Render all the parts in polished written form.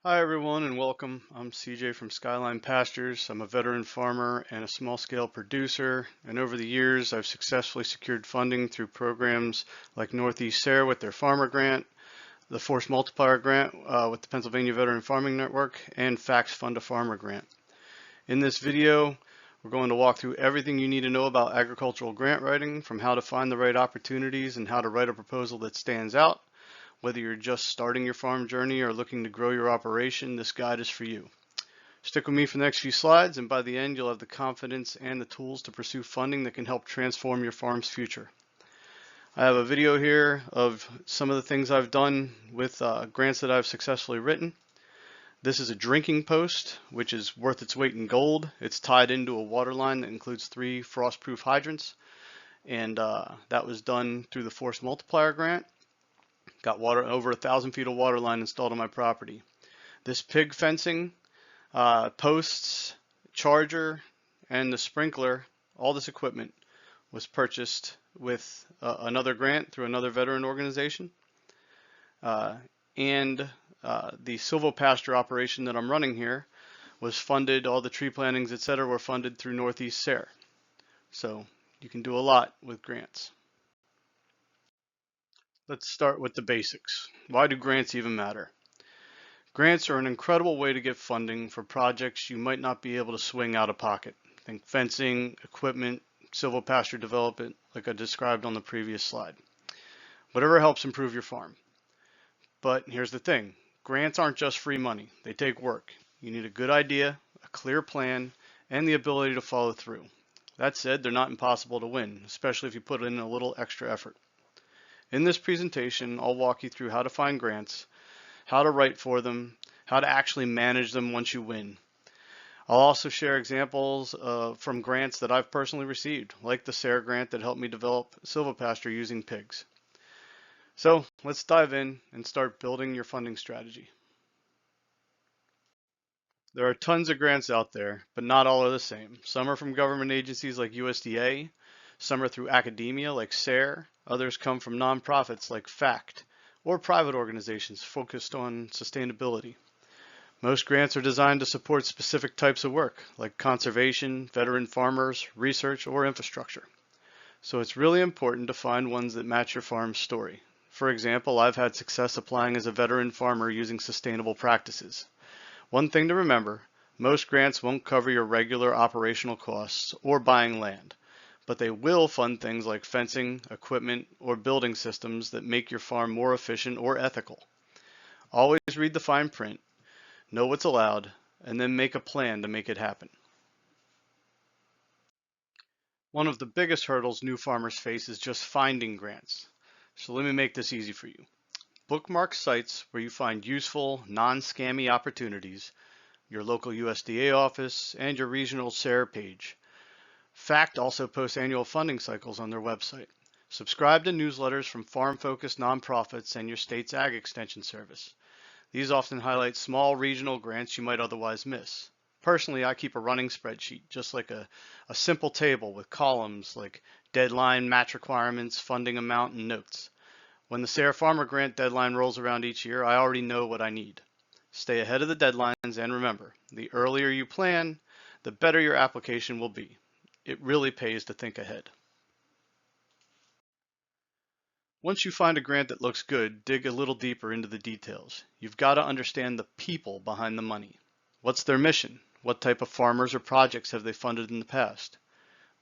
Hi everyone and welcome. I'm CJ from Skyline Pastures. I'm a veteran farmer and a small scale producer, and over the years I've successfully secured funding through programs like Northeast SARE with their farmer grant, the Force Multiplier grant with the Pennsylvania Veteran Farming Network, and Fax Fund a Farmer grant. In this video we're going to walk through everything you need to know about agricultural grant writing, from how to find the right opportunities and how to write a proposal that stands out. Whether you're just starting your farm journey or looking to grow your operation, this guide is for you. Stick with me for the next few slides, and by the end you'll have the confidence and the tools to pursue funding that can help transform your farm's future. I have a video here of some of the things I've done with grants that I've successfully written. This is a drinking post, which is worth its weight in gold. It's tied into a water line that includes 3 frost-proof hydrants, and that was done through the Force Multiplier grant. Got water, over 1,000 feet of water line installed on my property. This pig fencing, posts, charger, and the sprinkler, all this equipment was purchased with another grant through another veteran organization. And the silvopasture operation that I'm running here was funded, all the tree plantings, etc., were funded through Northeast SARE. So you can do a lot with grants. Let's start with the basics. Why do grants even matter? Grants are an incredible way to get funding for projects you might not be able to swing out of pocket. Think fencing, equipment, silvopasture development, like I described on the previous slide. Whatever helps improve your farm. But here's the thing, grants aren't just free money. They take work. You need a good idea, a clear plan, and the ability to follow through. That said, they're not impossible to win, especially if you put in a little extra effort. In this presentation, I'll walk you through how to find grants, how to write for them, how to actually manage them once you win. I'll also share examples from grants that I've personally received, like the SARE grant that helped me develop silvopasture using pigs. So let's dive in and start building your funding strategy. There are tons of grants out there, but not all are the same. Some are from government agencies like USDA, some are through academia like SARE, others come from nonprofits like FACT, or private organizations focused on sustainability. Most grants are designed to support specific types of work, like conservation, veteran farmers, research, or infrastructure. So it's really important to find ones that match your farm's story. For example, I've had success applying as a veteran farmer using sustainable practices. One thing to remember, most grants won't cover your regular operational costs or buying land, but they will fund things like fencing, equipment, or building systems that make your farm more efficient or ethical. Always read the fine print, know what's allowed, and then make a plan to make it happen. One of the biggest hurdles new farmers face is just finding grants. So let me make this easy for you. Bookmark sites where you find useful, non-scammy opportunities, your local USDA office, and your regional SARE page. FACT also posts annual funding cycles on their website. Subscribe to newsletters from farm-focused nonprofits and your state's Ag Extension Service. These often highlight small regional grants you might otherwise miss. Personally, I keep a running spreadsheet, just like a simple table with columns like deadline, match requirements, funding amount, and notes. When the SARE Farmer Grant deadline rolls around each year, I already know what I need. Stay ahead of the deadlines, and remember, the earlier you plan, the better your application will be. It really pays to think ahead. Once you find a grant that looks good, dig a little deeper into the details. You've got to understand the people behind the money. What's their mission? What type of farmers or projects have they funded in the past?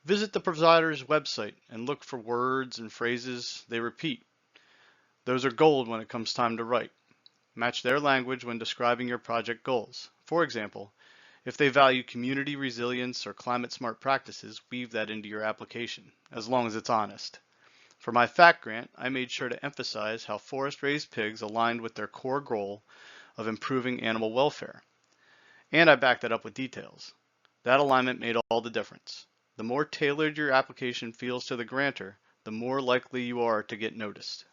Visit the provider's website and look for words and phrases they repeat. Those are gold when it comes time to write. Match their language when describing your project goals. For example, if they value community resilience or climate smart practices, weave that into your application, as long as it's honest. For my FACT grant, I made sure to emphasize how forest-raised pigs aligned with their core goal of improving animal welfare. And I backed that up with details. That alignment made all the difference. The more tailored your application feels to the grantor, the more likely you are to get noticed.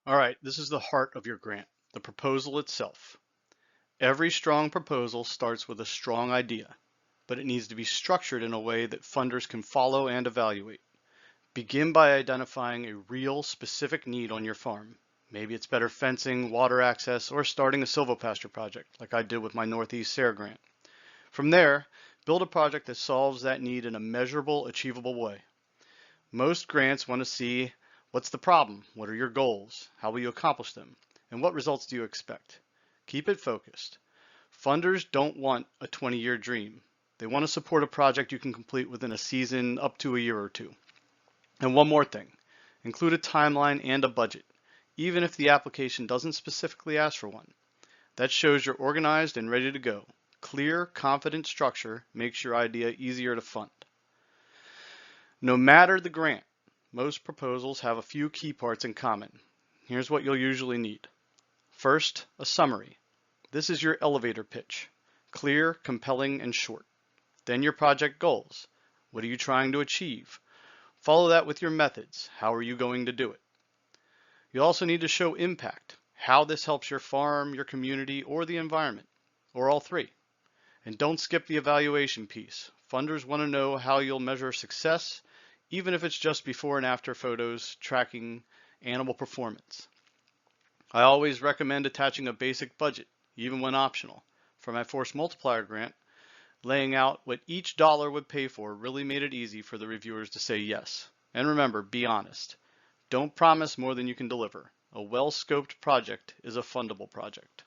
All right, this is the heart of your grant, the proposal itself. Every strong proposal starts with a strong idea, but it needs to be structured in a way that funders can follow and evaluate. Begin by identifying a real, specific need on your farm. Maybe it's better fencing, water access, or starting a silvopasture project like I did with my Northeast SARE grant. From there, build a project that solves that need in a measurable, achievable way. Most grants want to see what's the problem, what are your goals, how will you accomplish them, and what results do you expect. Keep it focused. Funders don't want a 20-year dream. They want to support a project you can complete within a season up to a year or two. And one more thing, include a timeline and a budget, even if the application doesn't specifically ask for one. That shows you're organized and ready to go. Clear, confident structure makes your idea easier to fund. No matter the grant, most proposals have a few key parts in common. Here's what you'll usually need. First, a summary. This is your elevator pitch. Clear, compelling, and short. Then your project goals. What are you trying to achieve? Follow that with your methods. How are you going to do it? You also need to show impact, how this helps your farm, your community, or the environment, or all three. And don't skip the evaluation piece. Funders want to know how you'll measure success, even if it's just before and after photos tracking animal performance. I always recommend attaching a basic budget, even when optional. For my Force Multiplier grant, laying out what each dollar would pay for really made it easy for the reviewers to say yes. And remember, be honest. Don't promise more than you can deliver. A well-scoped project is a fundable project.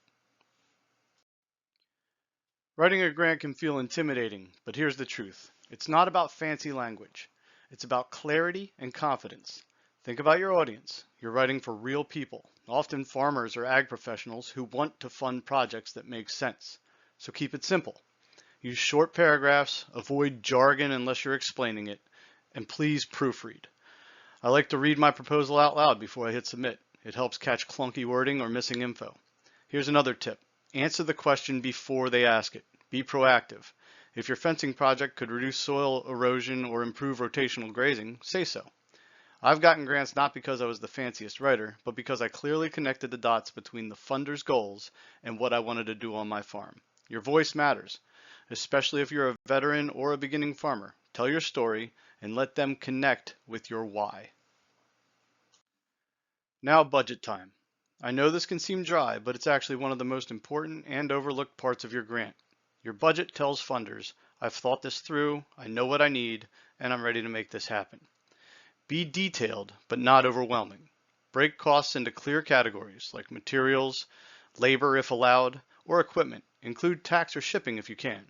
Writing a grant can feel intimidating, but here's the truth. It's not about fancy language. It's about clarity and confidence. Think about your audience. You're writing for real people, often farmers or ag professionals who want to fund projects that make sense. So keep it simple. Use short paragraphs, avoid jargon unless you're explaining it, and please proofread. I like to read my proposal out loud before I hit submit. It helps catch clunky wording or missing info. Here's another tip. Answer the question before they ask it. Be proactive. If your fencing project could reduce soil erosion or improve rotational grazing, say so. I've gotten grants not because I was the fanciest writer, but because I clearly connected the dots between the funder's goals and what I wanted to do on my farm. Your voice matters, especially if you're a veteran or a beginning farmer. Tell your story and let them connect with your why. Now budget time. I know this can seem dry, but it's actually one of the most important and overlooked parts of your grant. Your budget tells funders, I've thought this through, I know what I need, and I'm ready to make this happen. Be detailed, but not overwhelming. Break costs into clear categories like materials, labor if allowed, or equipment. Include tax or shipping if you can.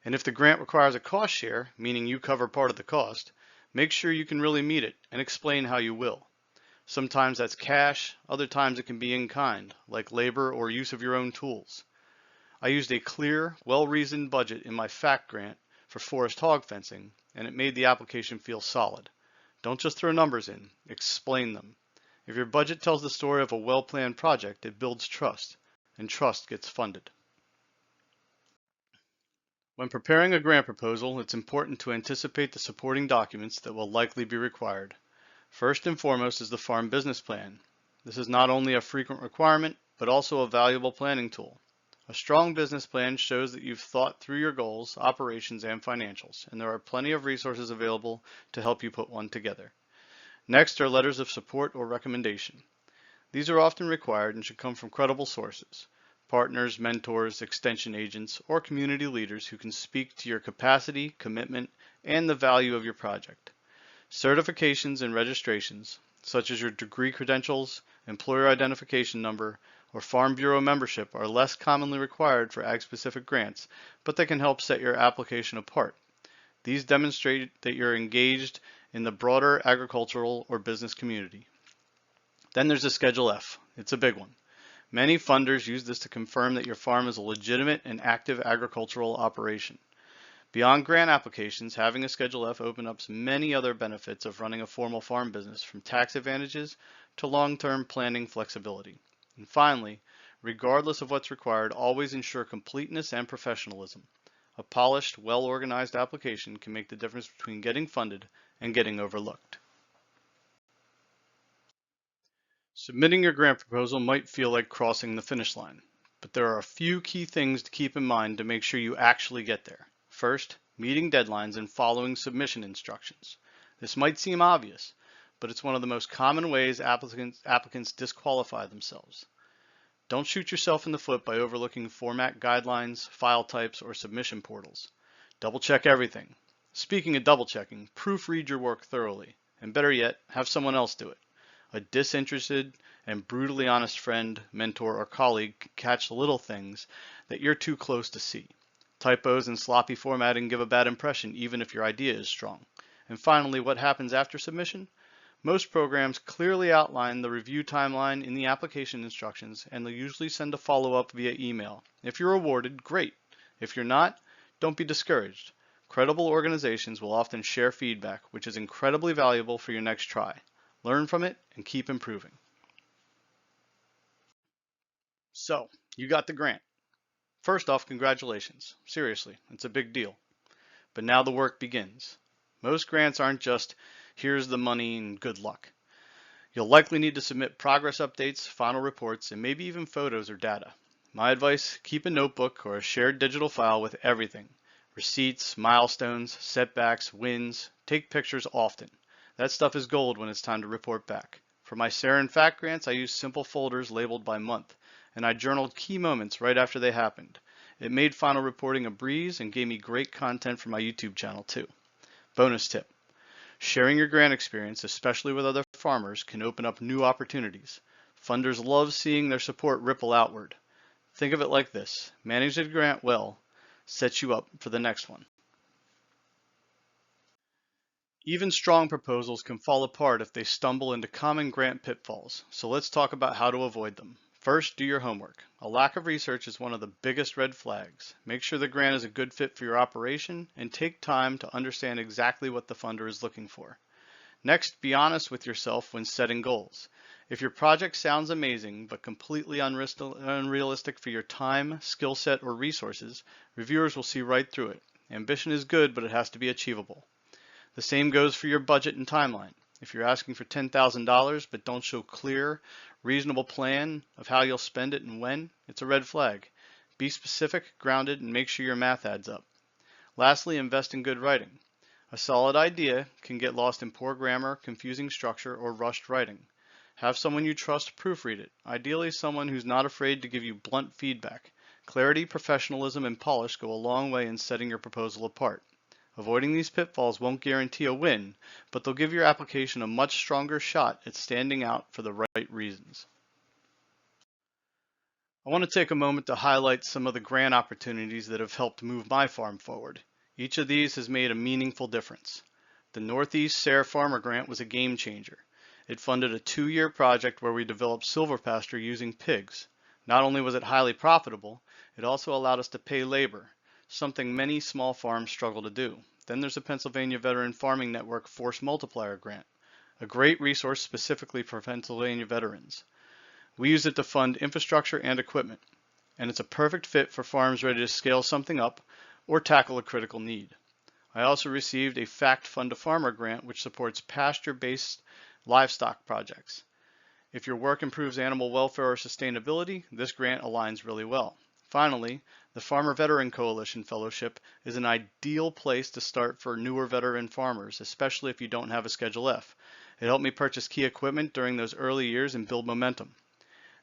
And if the grant requires a cost share, meaning you cover part of the cost, make sure you can really meet it and explain how you will. Sometimes that's cash, other times it can be in kind, like labor or use of your own tools. I used a clear, well-reasoned budget in my FACT grant for forest hog fencing, and it made the application feel solid. Don't just throw numbers in, explain them. If your budget tells the story of a well-planned project, it builds trust, and trust gets funded. When preparing a grant proposal, it's important to anticipate the supporting documents that will likely be required. First and foremost is the farm business plan. This is not only a frequent requirement, but also a valuable planning tool. A strong business plan shows that you've thought through your goals, operations, and financials, and there are plenty of resources available to help you put one together. Next are letters of support or recommendation. These are often required and should come from credible sources, partners, mentors, extension agents, or community leaders who can speak to your capacity, commitment, and the value of your project. Certifications and registrations, such as your degree credentials, employer identification number, or Farm Bureau membership, are less commonly required for ag-specific grants, but they can help set your application apart. These demonstrate that you're engaged in the broader agricultural or business community. Then there's a Schedule F. It's a big one. Many funders use this to confirm that your farm is a legitimate and active agricultural operation. Beyond grant applications, having a Schedule F opens up many other benefits of running a formal farm business, from tax advantages to long-term planning flexibility. And finally, regardless of what's required, always ensure completeness and professionalism. A polished, well-organized application can make the difference between getting funded and getting overlooked. Submitting your grant proposal might feel like crossing the finish line, but there are a few key things to keep in mind to make sure you actually get there. First, meeting deadlines and following submission instructions. This might seem obvious, but it's one of the most common ways applicants disqualify themselves. Don't shoot yourself in the foot by overlooking format guidelines, file types, or submission portals. Double check everything. Speaking of double checking, proofread your work thoroughly, and better yet, have someone else do it. A disinterested and brutally honest friend, mentor, or colleague can catch the little things that you're too close to see. Typos and sloppy formatting give a bad impression even if your idea is strong. And finally, what happens after submission? Most programs clearly outline the review timeline in the application instructions, and they'll usually send a follow-up via email. If you're awarded, great. If you're not, don't be discouraged. Credible organizations will often share feedback, which is incredibly valuable for your next try. Learn from it and keep improving. So, you got the grant. First off, congratulations. Seriously, it's a big deal. But now the work begins. Most grants aren't just, here's the money and good luck. You'll likely need to submit progress updates, final reports, and maybe even photos or data. My advice, keep a notebook or a shared digital file with everything. Receipts, milestones, setbacks, wins. Take pictures often. That stuff is gold when it's time to report back. For my SARE and FACT grants, I used simple folders labeled by month, and I journaled key moments right after they happened. It made final reporting a breeze and gave me great content for my YouTube channel too. Bonus tip. Sharing your grant experience, especially with other farmers, can open up new opportunities. Funders love seeing their support ripple outward. Think of it like this. Manage the grant well sets you up for the next one. Even strong proposals can fall apart if they stumble into common grant pitfalls, so let's talk about how to avoid them. First, do your homework. A lack of research is one of the biggest red flags. Make sure the grant is a good fit for your operation and take time to understand exactly what the funder is looking for. Next, be honest with yourself when setting goals. If your project sounds amazing but completely unrealistic for your time, skill set, or resources, reviewers will see right through it. Ambition is good, but it has to be achievable. The same goes for your budget and timeline. If you're asking for $10,000 but don't show clear, reasonable plan of how you'll spend it and when, it's a red flag. Be specific, grounded, and make sure your math adds up. Lastly, invest in good writing. A solid idea can get lost in poor grammar, confusing structure, or rushed writing. Have someone you trust proofread it, ideally someone who's not afraid to give you blunt feedback. Clarity, professionalism, and polish go a long way in setting your proposal apart. Avoiding these pitfalls won't guarantee a win, but they'll give your application a much stronger shot at standing out for the right reasons. I want to take a moment to highlight some of the grant opportunities that have helped move my farm forward. Each of these has made a meaningful difference. The Northeast SARE Farmer Grant was a game changer. It funded a 2-year project where we developed silver pasture using pigs. Not only was it highly profitable, it also allowed us to pay labor, something many small farms struggle to do. Then there's the Pennsylvania Veteran Farming Network Force Multiplier Grant, a great resource specifically for Pennsylvania veterans. We use it to fund infrastructure and equipment, and it's a perfect fit for farms ready to scale something up or tackle a critical need. I also received a FACT Fund to Farmer grant which supports pasture-based livestock projects. If your work improves animal welfare or sustainability, this grant aligns really well. Finally, the Farmer Veteran Coalition Fellowship is an ideal place to start for newer veteran farmers, especially if you don't have a Schedule F. It helped me purchase key equipment during those early years and build momentum.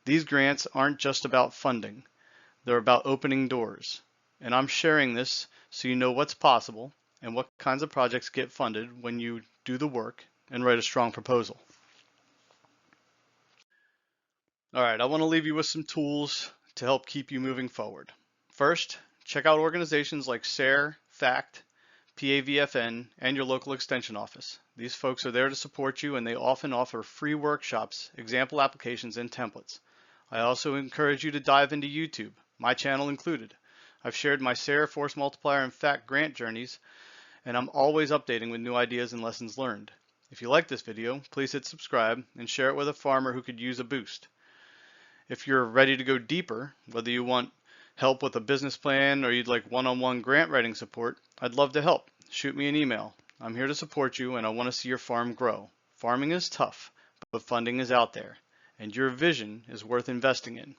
These grants aren't just about funding, they're about opening doors. And I'm sharing this so you know what's possible and what kinds of projects get funded when you do the work and write a strong proposal. All right, I want to leave you with some tools to help keep you moving forward. First, check out organizations like SARE, FACT, PAVFN, and your local extension office. These folks are there to support you and they often offer free workshops, example applications, and templates. I also encourage you to dive into YouTube, my channel included. I've shared my SARE, Force Multiplier, and FACT grant journeys, and I'm always updating with new ideas and lessons learned. If you like this video, please hit subscribe and share it with a farmer who could use a boost. If you're ready to go deeper, whether you want help with a business plan or you'd like one-on-one grant writing support, I'd love to help. Shoot me an email. I'm here to support you and I want to see your farm grow. Farming is tough, but funding is out there, and your vision is worth investing in.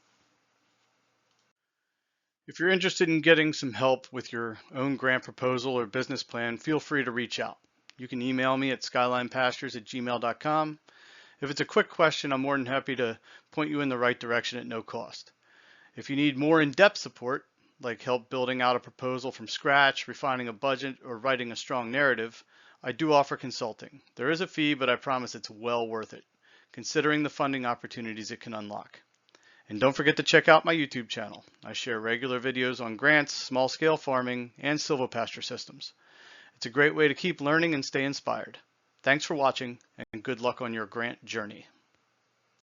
If you're interested in getting some help with your own grant proposal or business plan, feel free to reach out. You can email me at skylinepastures@gmail.com. If it's a quick question, I'm more than happy to point you in the right direction at no cost. If you need more in-depth support, like help building out a proposal from scratch, refining a budget, or writing a strong narrative, I do offer consulting. There is a fee, but I promise it's well worth it, considering the funding opportunities it can unlock. And don't forget to check out my YouTube channel. I share regular videos on grants, small-scale farming, and silvopasture systems. It's a great way to keep learning and stay inspired. Thanks for watching, and good luck on your grant journey.